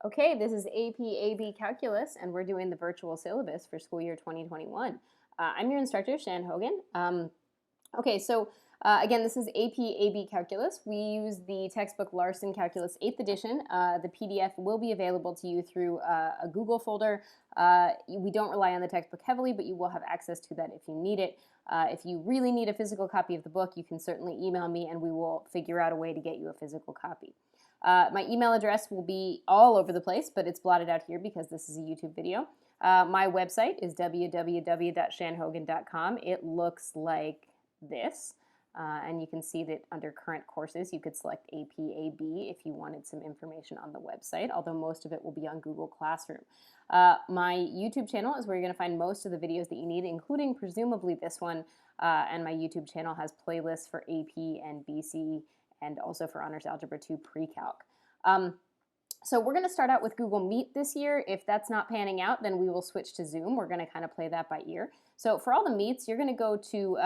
Okay, this is APAB Calculus, and we're doing the virtual syllabus for school year 2021. I'm your instructor, Shan Hogan. Again, this is APAB Calculus. We use the textbook Larson Calculus 8th edition. The PDF will be available to you through a Google folder. We don't rely on the textbook heavily, but you will have access to that if you need it. If you really need a physical copy of the book, you can certainly email me and we will figure out a way to get you a physical copy. My email address will be all over the place, but it's blotted out here because this is a YouTube video. My website is www.shanhogan.com. It looks like this. And you can see that under current courses, you could select APAB if you wanted some information on the website, although most of it will be on Google Classroom. My YouTube channel is where you're going to find most of the videos that you need, including presumably this one. And my YouTube channel has playlists for AP and BC and also for Honors Algebra 2 Pre-Calc. So we're going to start out with Google Meet this year. If that's not panning out, then we will switch to Zoom. We're going to kind of play that by ear. So for all the meets, you're going to go to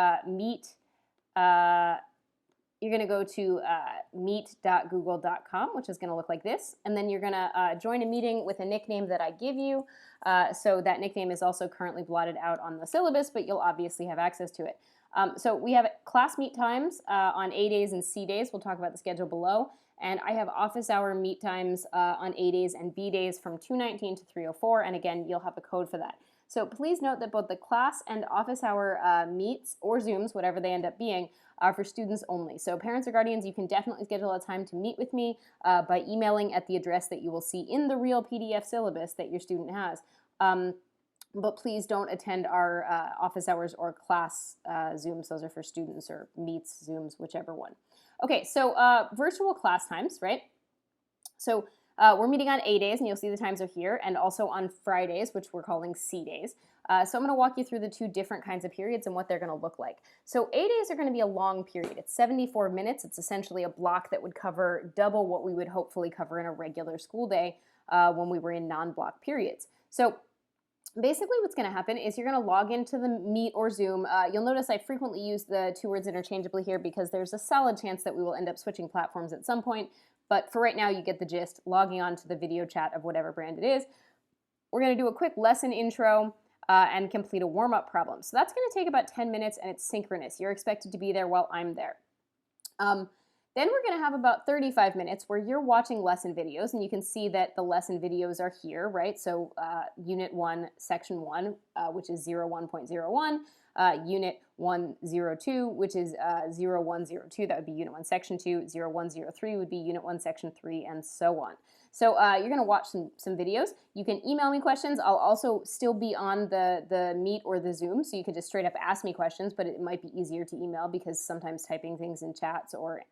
meet.google.com, which is going to look like this. And then you're going to join a meeting with a nickname that I give you. So that nickname is also currently blotted out on the syllabus, but you'll obviously have access to it. So we have class meet times on A days and C days. We'll talk about the schedule below. And I have office hour meet times on A days and B days from 2:19 to 3:04. And again, you'll have a code for that. So please note that both the class and office hour meets or Zooms, whatever they end up being, are for students only. So parents or guardians, you can definitely schedule a time to meet with me by emailing at the address that you will see in the real PDF syllabus that your student has. But please don't attend our office hours or class Zooms. Those are for students, or meets, Zooms, whichever one. Okay, so virtual class times, right? So we're meeting on A days, and you'll see the times are here, and also on Fridays, which we're calling C days. So I'm going to walk you through the two different kinds of periods and what they're going to look like. So A days are going to be a long period. It's 74 minutes. It's essentially a block that would cover double what we would hopefully cover in a regular school day when we were in non-block periods. So basically what's going to happen is you're going to log into the Meet or Zoom. You'll notice I frequently use the two words interchangeably here because there's a solid chance that we will end up switching platforms at some point. But for right now, you get the gist, logging on to the video chat of whatever brand it is. We're going to do a quick lesson intro and complete a warm-up problem. So that's going to take about 10 minutes, and it's synchronous. You're expected to be there while I'm there. Then we're going to have about 35 minutes where you're watching lesson videos, and you can see that the lesson videos are here, right? So Unit 1, Section 1, which is 01.01, Unit 102, which is 0102, that would be Unit 1, Section 2, 0103 would be Unit 1, Section 3, and so on. So you're going to watch some videos. You can email me questions. I'll also still be on the Meet or the Zoom, so you could just straight up ask me questions, but it might be easier to email because sometimes typing things in chats or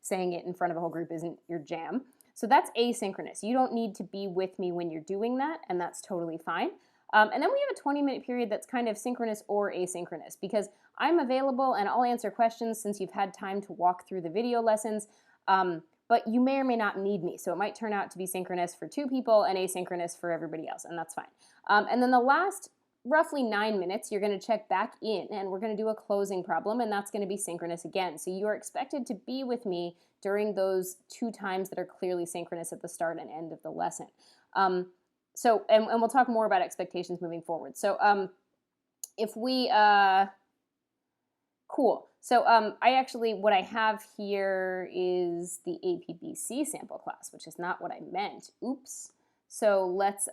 saying it in front of a whole group isn't your jam. So that's asynchronous. You don't need to be with me when you're doing that, and that's totally fine. And then we have a 20-minute period that's kind of synchronous or asynchronous because I'm available and I'll answer questions since you've had time to walk through the video lessons. But you may or may not need me. So it might turn out to be synchronous for 2 people and asynchronous for everybody else, and that's fine. And then the last roughly 9 minutes, you're going to check back in, and we're going to do a closing problem, and that's going to be synchronous again. So you are expected to be with me during those 2 times that are clearly synchronous at the start and end of the lesson. And we'll talk more about expectations moving forward. So if we... Cool. So what I have here is the Apbc sample class, which is not what I meant. Oops. So let's,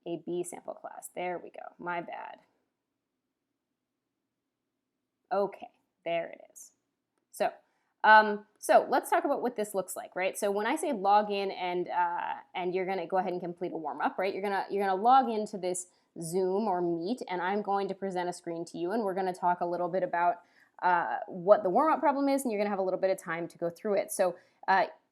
AB sample class. There we go. My bad. Okay, there it is. So let's talk about what this looks like, right? So when I say log in and you're gonna go ahead and complete a warm-up, right? You're gonna log into this Zoom or Meet, and I'm going to present a screen to you, and we're going to talk a little bit about what the warm-up problem is, and you're going to have a little bit of time to go through it. So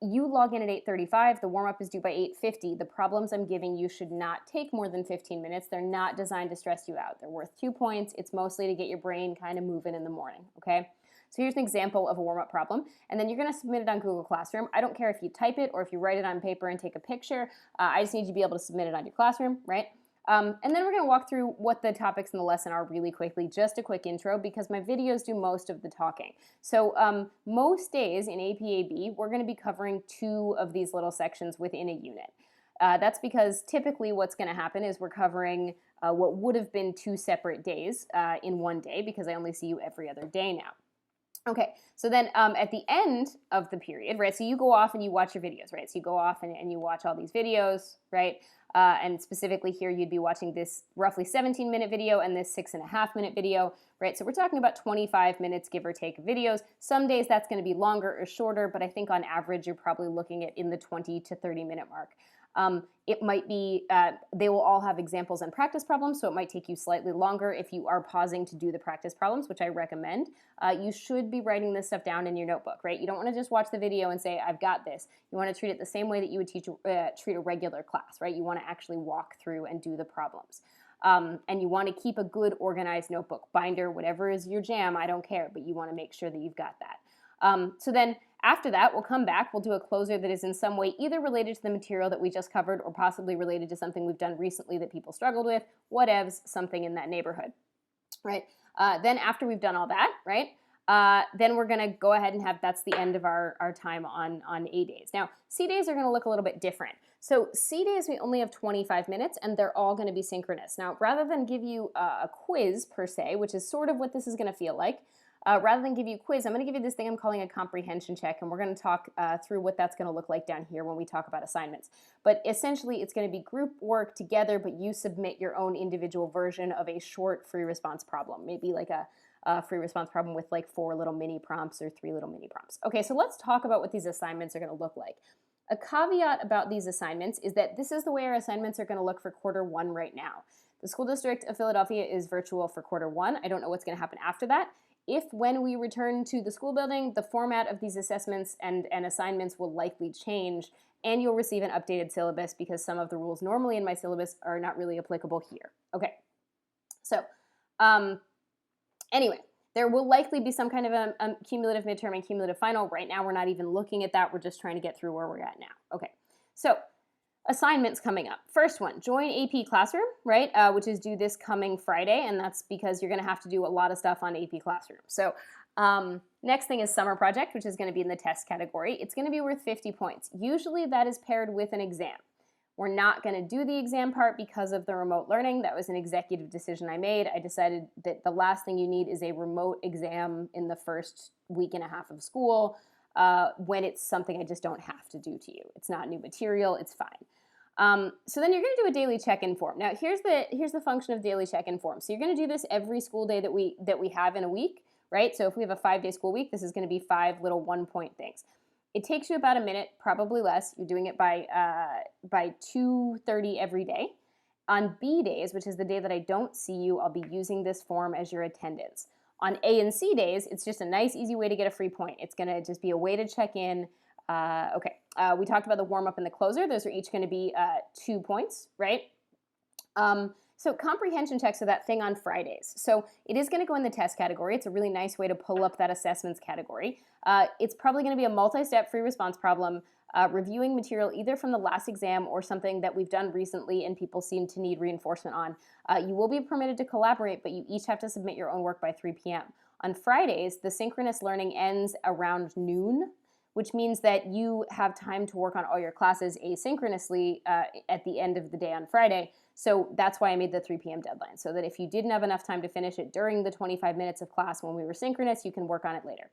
you log in at 8:35. The warm-up is due by 8:50. The problems I'm giving you should not take more than 15 minutes. They're not designed to stress you out. They're worth 2 points. It's mostly to get your brain kind of moving in the morning, okay? So here's an example of a warm-up problem, and then you're going to submit it on Google Classroom. I don't care if you type it or if you write it on paper and take a picture. I just need you to be able to submit it on your Classroom, right? And then we're going to walk through what the topics in the lesson are really quickly, just a quick intro, because my videos do most of the talking. So most days in APAB, we're going to be covering 2 of these little sections within a unit. That's because typically what's going to happen is we're covering what would have been 2 separate days in one day, because I only see you every other day now. Okay, so then at the end of the period, right, so you go off and you watch your videos, right? So you go off and you watch all these videos, right? And specifically here, you'd be watching this roughly 17-minute video and this 6.5-minute video, right? So we're talking about 25 minutes, give or take, of videos. Some days that's going to be longer or shorter, but I think on average, you're probably looking at in the 20 to 30-minute mark. It might be, they will all have examples and practice problems, so it might take you slightly longer if you are pausing to do the practice problems, which I recommend. You should be writing this stuff down in your notebook, right? You don't want to just watch the video and say, I've got this. You want to treat it the same way that you would treat a regular class, right? You want to actually walk through and do the problems. And you want to keep a good organized notebook, binder, whatever is your jam, I don't care, but you want to make sure that you've got that. So then after that, we'll come back, we'll do a closer that is in some way either related to the material that we just covered or possibly related to something we've done recently that people struggled with, whatevs, something in that neighborhood, right? Then after we've done all that, right, then we're going to go ahead and have, that's the end of our time on A days. Now, C days are going to look a little bit different. So C days, we only have 25 minutes, and they're all going to be synchronous. Now, rather than give you a quiz per se, which is sort of what this is going to feel like, rather than give you a quiz, I'm going to give you this thing I'm calling a comprehension check, and we're going to talk through what that's going to look like down here when we talk about assignments. But essentially, it's going to be group work together, but you submit your own individual version of a short free response problem, maybe like a free response problem with like 4 little mini prompts or 3 little mini prompts. Okay, so let's talk about what these assignments are going to look like. A caveat about these assignments is that this is the way our assignments are going to look for Q1 right now. The School District of Philadelphia is virtual for Q1. I don't know what's going to happen after that. If when we return to the school building, the format of these assessments and assignments will likely change, and you'll receive an updated syllabus because some of the rules normally in my syllabus are not really applicable here. Okay, so anyway, there will likely be some kind of a cumulative midterm and cumulative final. Right now, we're not even looking at that. We're just trying to get through where we're at now. Okay, so assignments coming up. First one, join AP Classroom, right, which is due this coming Friday, and that's because you're going to have to do a lot of stuff on AP Classroom. So next thing is summer project, which is going to be in the test category. It's going to be worth 50 points. Usually that is paired with an exam. We're not going to do the exam part because of the remote learning. That was an executive decision I made. I decided that the last thing you need is a remote exam in the first week and a half of school when it's something I just don't have to do to you. It's not new material. It's fine. So then you're going to do a daily check-in form. Now, here's the function of daily check-in form. So you're going to do this every school day that we have in a week, right? So if we have a 5-day school week, this is going to be 5 little 1-point things. It takes you about a minute, probably less. You're doing it by 2:30 every day. On B days, which is the day that I don't see you, I'll be using this form as your attendance. On A and C days, it's just a nice, easy way to get a free point. It's going to just be a way to check in. We talked about the warm-up and the closer. Those are each going to be 2 points, right? So comprehension checks are that thing on Fridays. So it is going to go in the test category. It's a really nice way to pull up that assessments category. It's probably going to be a multi-step free response problem, reviewing material either from the last exam or something that we've done recently and people seem to need reinforcement on. You will be permitted to collaborate, but you each have to submit your own work by 3 p.m. On Fridays, the synchronous learning ends around noon, which means that you have time to work on all your classes asynchronously at the end of the day on Friday. So that's why I made the 3 p.m. deadline, so that if you didn't have enough time to finish it during the 25 minutes of class when we were synchronous, you can work on it later.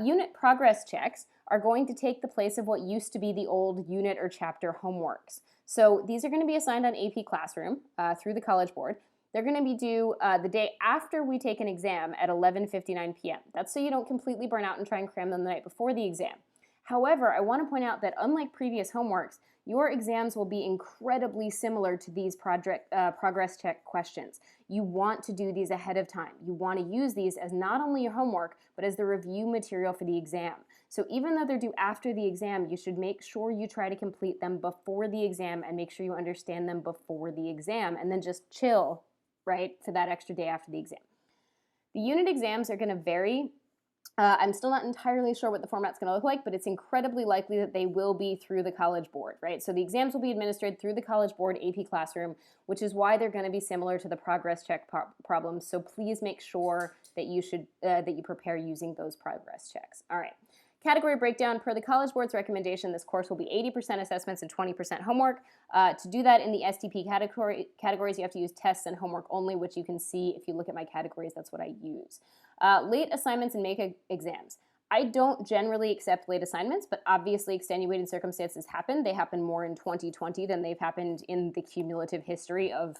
Unit progress checks are going to take the place of what used to be the old unit or chapter homeworks. So these are going to be assigned on AP Classroom through the College Board. They're going to be due the day after we take an exam at 11:59 p.m. That's so you don't completely burn out and try and cram them the night before the exam. However, I want to point out that unlike previous homeworks, your exams will be incredibly similar to these progress check questions. You want to do these ahead of time. You want to use these as not only your homework, but as the review material for the exam. So even though they're due after the exam, you should make sure you try to complete them before the exam and make sure you understand them before the exam, and then just chill, right, for that extra day after the exam. The unit exams are going to vary I'm still not entirely sure what the format's going to look like, but it's incredibly likely that they will be through the College Board, right? So the exams will be administered through the College Board AP Classroom, which is why they're going to be similar to the progress check problems. So please make sure that you prepare using those progress checks. All right. Category breakdown: per the College Board's recommendation, this course will be 80% assessments and 20% homework. To do that in the STP categories, you have to use tests and homework only, which you can see if you look at my categories. That's what I use. Late assignments and make exams. I don't generally accept late assignments, but obviously extenuating circumstances happen. They happen more in 2020 than they've happened in the cumulative history of,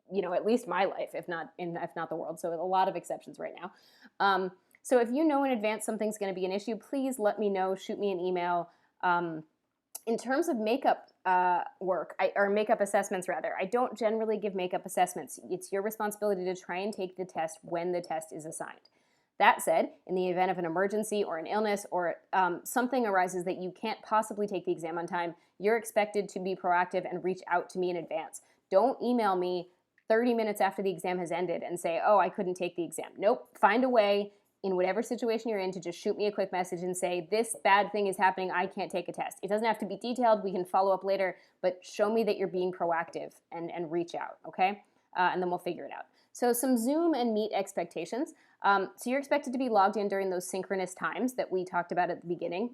at least my life, if not the world. So a lot of exceptions right now. So if you know in advance something's going to be an issue, please let me know. Shoot me an email. In terms of makeup or makeup assessments, rather, I don't generally give makeup assessments. It's your responsibility to try and take the test when the test is assigned. That said, in the event of an emergency or an illness or something arises that you can't possibly take the exam on time, you're expected to be proactive and reach out to me in advance. Don't email me 30 minutes after the exam has ended and say, oh, I couldn't take the exam. Nope, find a way in whatever situation you're in to just shoot me a quick message and say, this bad thing is happening, I can't take a test. It doesn't have to be detailed, we can follow up later, but show me that you're being proactive and reach out, okay? And then we'll figure it out. So some Zoom and Meet expectations. So you're expected to be logged in during those synchronous times that we talked about at the beginning.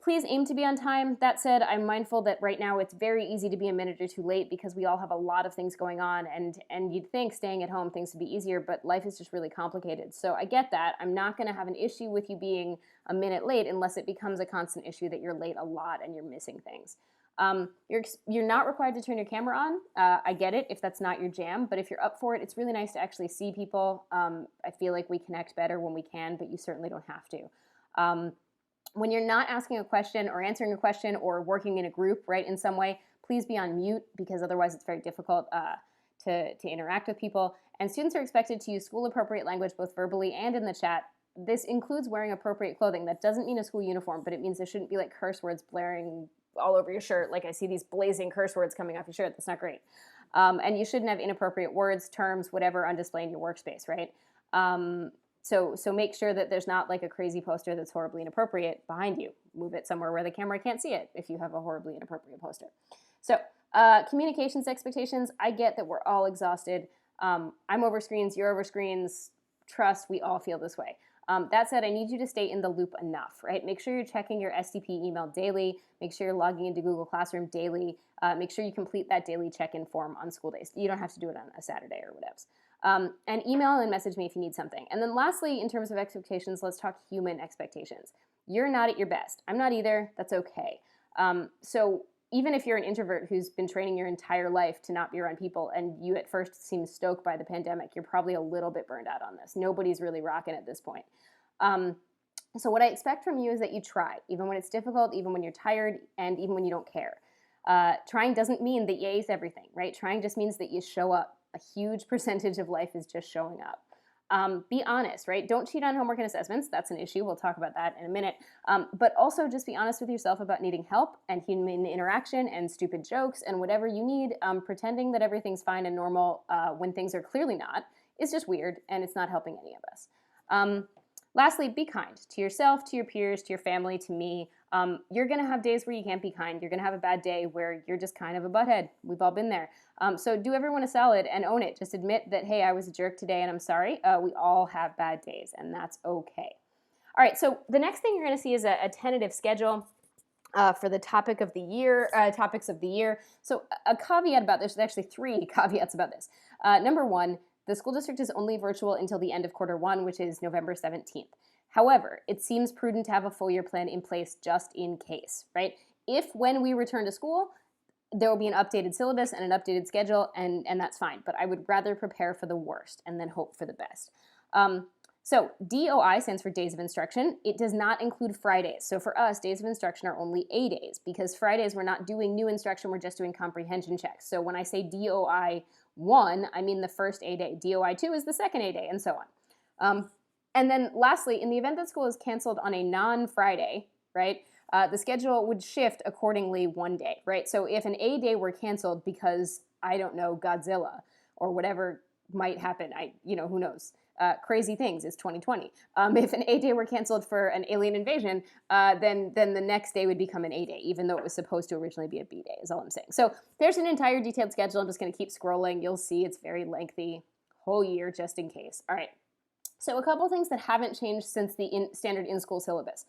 Please aim to be on time. That said, I'm mindful that right now it's very easy to be a minute or two late because we all have a lot of things going on, and you'd think staying at home things would be easier, but life is just really complicated. So I get that. I'm not going to have an issue with you being a minute late unless it becomes a constant issue that you're late a lot and you're missing things. You're not required to turn your camera on. I get it if that's not your jam, but if you're up for it, it's really nice to actually see people. I feel like we connect better when we can, but you certainly don't have to. When you're not asking a question or answering a question or working in a group, right, in some way, please be on mute because otherwise it's very difficult to interact with people. And students are expected to use school-appropriate language both verbally and in the chat. This includes wearing appropriate clothing. That doesn't mean a school uniform, but it means there shouldn't be like curse words blaring all over your shirt. Like I see these blazing curse words coming off your shirt. That's not great. And you shouldn't have inappropriate words, terms, whatever on display in your workspace, right? So make sure that there's not like a crazy poster that's horribly inappropriate behind you. Move it somewhere where the camera can't see it if you have a horribly inappropriate poster. So communications expectations, I get that we're all exhausted. I'm over screens, you're over screens. Trust, we all feel this way. That said, I need you to stay in the loop enough, right? Make sure you're checking your STP email daily. Make sure you're logging into Google Classroom daily. Make sure you complete that daily check-in form on school days. You don't have to do it on a Saturday or whatever. And email and message me if you need something. And then lastly, in terms of expectations, let's talk human expectations. You're not at your best. I'm not either. That's okay. So even if you're an introvert who's been training your entire life to not be around people and you at first seem stoked by the pandemic, you're probably a little bit burned out on this. Nobody's really rocking at this point. So what I expect from you is that you try, even when it's difficult, even when you're tired, and even when you don't care. Trying doesn't mean that you ace everything, right? Trying just means that you show up. A huge percentage of life is just showing up. Be honest, right? Don't cheat on homework and assessments. That's an issue. We'll talk about that in a minute. But also just be honest with yourself about needing help and human interaction and stupid jokes and whatever you need. Pretending that everything's fine and normal when things are clearly not is just weird, and it's not helping any of us. Lastly, be kind to yourself, to your peers, to your family, to me. You're going to have days where you can't be kind. You're going to have a bad day where you're just kind of a butthead. We've all been there. So do everyone a solid and own it. Just admit that, hey, I was a jerk today and I'm sorry. We all have bad days, and that's okay. All right, so the next thing you're going to see is a tentative schedule for the topics of the year. So a caveat about this, there's actually 3 caveats about this. Number 1, the school district is only virtual until the end of quarter 1, which is November 17th. However, it seems prudent to have a full year plan in place just in case, right? If when we return to school, there will be an updated syllabus and an updated schedule, and that's fine. But I would rather prepare for the worst and then hope for the best. So DOI stands for days of instruction. It does not include Fridays. So for us, days of instruction are only A days because Fridays we're not doing new instruction, we're just doing comprehension checks. So when I say DOI 1, I mean the first A day. DOI 2 is the second A day, and so on. And then lastly, in the event that school is canceled on a non-Friday, right, the schedule would shift accordingly one day, right? So if an A day were canceled because, I don't know, Godzilla or whatever might happen, who knows, crazy things is 2020. If an A day were canceled for an alien invasion, then the next day would become an A day, even though it was supposed to originally be a B day, is all I'm saying. So there's an entire detailed schedule. I'm just going to keep scrolling. You'll see it's very lengthy, whole year just in case. All right. So a couple things that haven't changed since the standard in-school syllabus.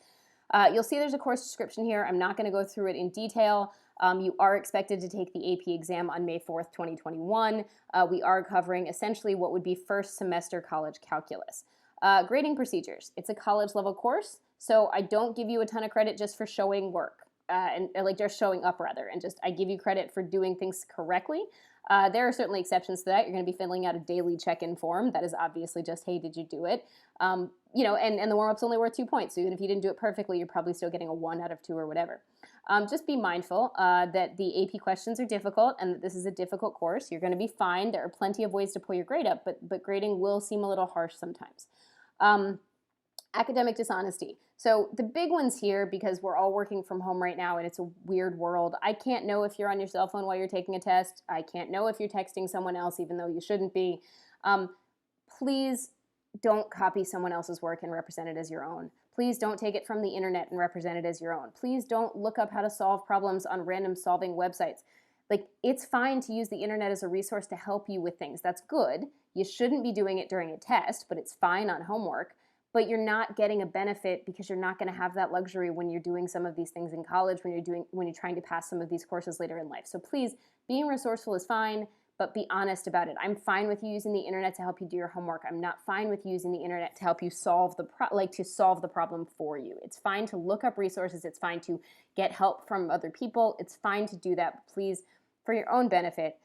You'll see there's a course description here. I'm not going to go through it in detail. You are expected to take the AP exam on May 4th, 2021. We are covering essentially what would be first semester college calculus. Grading procedures. It's a college level course, so I don't give you a ton of credit just for showing work, and like just showing up rather, and just I give you credit for doing things correctly. There are certainly exceptions to that. You're going to be filling out a daily check-in form. That is obviously just, hey, did you do it? You know, and the warm-up's only worth 2 points. So even if you didn't do it perfectly, you're probably still getting a 1 out of 2 or whatever. Just be mindful that the AP questions are difficult and that this is a difficult course. You're going to be fine. There are plenty of ways to pull your grade up, but grading will seem a little harsh sometimes. Academic dishonesty. So the big ones here, because we're all working from home right now and it's a weird world, I can't know if you're on your cell phone while you're taking a test. I can't know if you're texting someone else even though you shouldn't be. Please don't copy someone else's work and represent it as your own. Please don't take it from the internet and represent it as your own. Please don't look up how to solve problems on random solving websites. Like, it's fine to use the internet as a resource to help you with things. That's good. You shouldn't be doing it during a test, but it's fine on homework. But you're not getting a benefit because you're not going to have that luxury when you're doing some of these things in college, when you're trying to pass some of these courses later in life. So please, being resourceful is fine, but be honest about it. I'm fine with you using the internet to help you do your homework. I'm not fine with you using the internet to help you solve the problem for you. It's fine to look up resources. It's fine to get help from other people. It's fine to do that. But please, for your own benefit.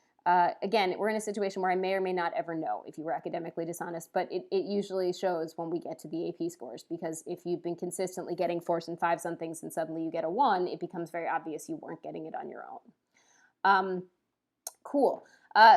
Again, we're in a situation where I may or may not ever know if you were academically dishonest, but it usually shows when we get to the AP scores, because if you've been consistently getting 4s and 5s on things and suddenly you get a 1, it becomes very obvious you weren't getting it on your own. Cool.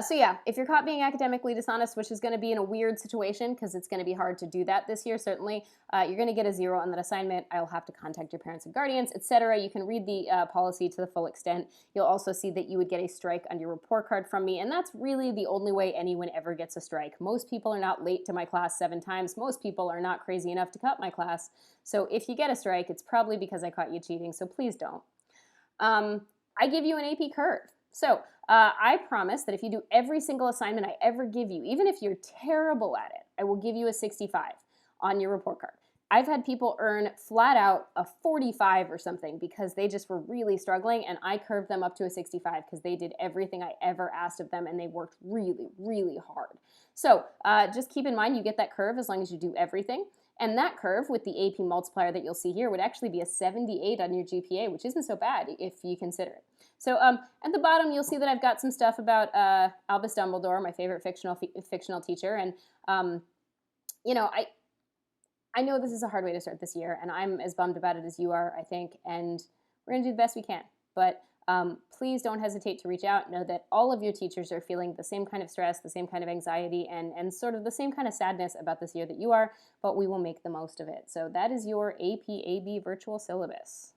So yeah, if you're caught being academically dishonest, which is going to be in a weird situation because it's going to be hard to do that this year, certainly, you're going to get a 0 on that assignment. I'll have to contact your parents and guardians, etc. You can read the policy to the full extent. You'll also see that you would get a strike on your report card from me, and that's really the only way anyone ever gets a strike. Most people are not late to my class 7 times. Most people are not crazy enough to cut my class. So if you get a strike, it's probably because I caught you cheating, so please don't. I give you an AP curve. So I promise that if you do every single assignment I ever give you, even if you're terrible at it, I will give you a 65 on your report card. I've had people earn flat out a 45 or something because they just were really struggling, and I curved them up to a 65 because they did everything I ever asked of them and they worked really, really hard. So just keep in mind you get that curve as long as you do everything. And that curve with the AP multiplier that you'll see here would actually be a 78 on your GPA, which isn't so bad if you consider it. So at the bottom, you'll see that I've got some stuff about Albus Dumbledore, my favorite fictional teacher. And, you know, I know this is a hard way to start this year, and I'm as bummed about it as you are, I think, and we're going to do the best we can. But please don't hesitate to reach out. Know that all of your teachers are feeling the same kind of stress, the same kind of anxiety, and sort of the same kind of sadness about this year that you are, but we will make the most of it. So that is your APAB virtual syllabus.